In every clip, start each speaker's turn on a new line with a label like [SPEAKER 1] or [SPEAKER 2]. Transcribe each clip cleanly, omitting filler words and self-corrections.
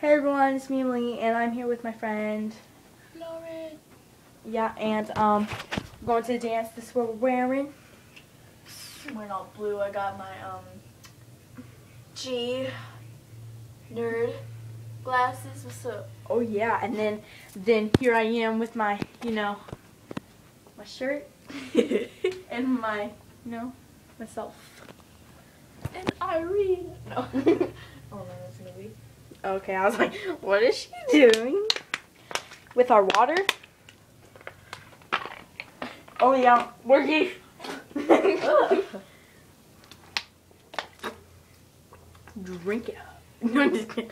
[SPEAKER 1] Hey everyone, it's me, Emily, and I'm here with my friend
[SPEAKER 2] Lauren.
[SPEAKER 1] Yeah, and we're going to the dance. This is what we're wearing.
[SPEAKER 2] I'm wearing all blue. I got my G nerd glasses. What's up?
[SPEAKER 1] Oh yeah, and then here I am with my, my shirt and my, myself.
[SPEAKER 2] And Irene. No. Oh no, that's gonna be.
[SPEAKER 1] Okay, I was like, what is she doing? With our water. Oh yeah, we're here. Drink it up. No, I'm just kidding.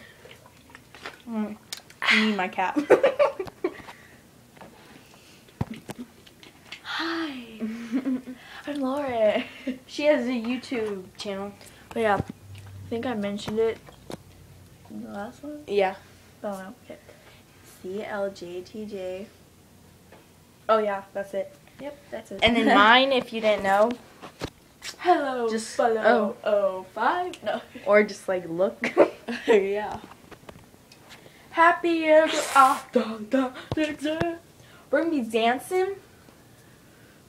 [SPEAKER 1] I need my cap.
[SPEAKER 2] Hi. I'm Lauren.
[SPEAKER 1] She has a YouTube channel.
[SPEAKER 2] But yeah, I think I mentioned it in the last one.
[SPEAKER 1] Yeah.
[SPEAKER 2] Oh no. Okay. CLJTJ.
[SPEAKER 1] Oh yeah, that's it.
[SPEAKER 2] Yep, that's it.
[SPEAKER 1] And then mine, if you didn't know,
[SPEAKER 2] Hello.
[SPEAKER 1] Just-
[SPEAKER 2] follow 05. No.
[SPEAKER 1] or just like look.
[SPEAKER 2] Yeah.
[SPEAKER 1] Happy ever after the day. We're gonna be dancing.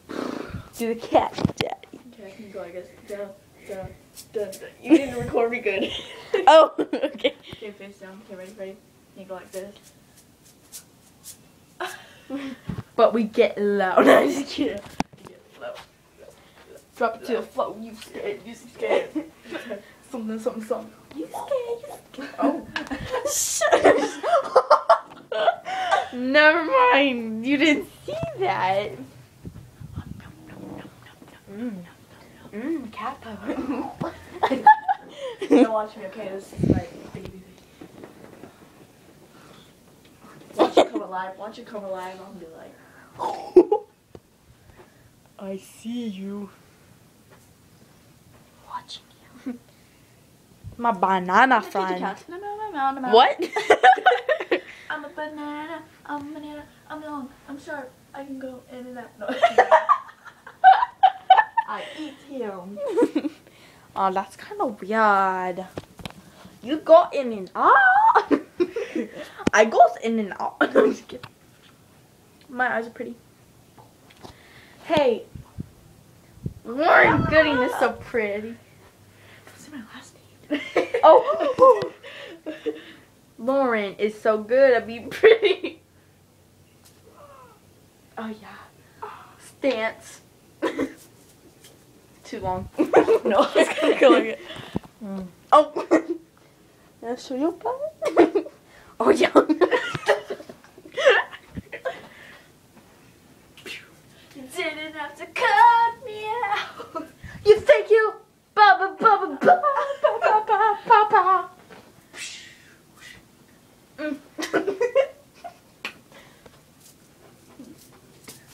[SPEAKER 1] Do the cat daddy.
[SPEAKER 2] Okay, I can go. I guess. Dun, dun, dun, dun. You need to record me good.
[SPEAKER 1] Oh, okay.
[SPEAKER 2] Okay, face down. Okay, ready? You go like this.
[SPEAKER 1] But we get loud. I'm just kidding.
[SPEAKER 2] You get slow.
[SPEAKER 1] Drop it to the floor. You scared. You scared. Something, something, something. You scared. Oh. Never mind. You didn't see that. Cat poo.
[SPEAKER 2] Now watch me. Okay, this is my baby. Watch it come alive. Watch it come alive. I'll be like,
[SPEAKER 1] I see you.
[SPEAKER 2] watching you.
[SPEAKER 1] My banana
[SPEAKER 2] Take
[SPEAKER 1] friend.
[SPEAKER 2] the cat. No.
[SPEAKER 1] What?
[SPEAKER 2] I'm a banana. I'm a banana. I'm long. I'm sharp. I can go in and out. No. I eat him.
[SPEAKER 1] Oh, that's kind of weird. You go in and out. I goes in and out. No, I'm just kidding. My eyes are pretty. Hey. Lauren Gooding is so pretty.
[SPEAKER 2] What's my last name?
[SPEAKER 1] Oh. Lauren is so good at being pretty. Oh, yeah. Stance. Too long.
[SPEAKER 2] No, it's gonna go like it.
[SPEAKER 1] Oh. Can I show you part? Oh, yeah.
[SPEAKER 2] You didn't have to cut me out.
[SPEAKER 1] You think you? Ba ba ba ba ba ba ba ba ba ba.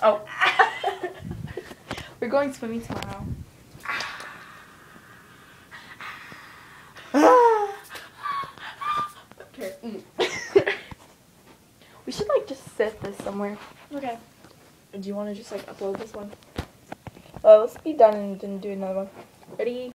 [SPEAKER 1] Oh. We're going swimming tomorrow.
[SPEAKER 2] Okay.
[SPEAKER 1] We should like just set this somewhere.
[SPEAKER 2] Okay. Do you want to just like upload this one?
[SPEAKER 1] Let's be done and then do another one. Ready?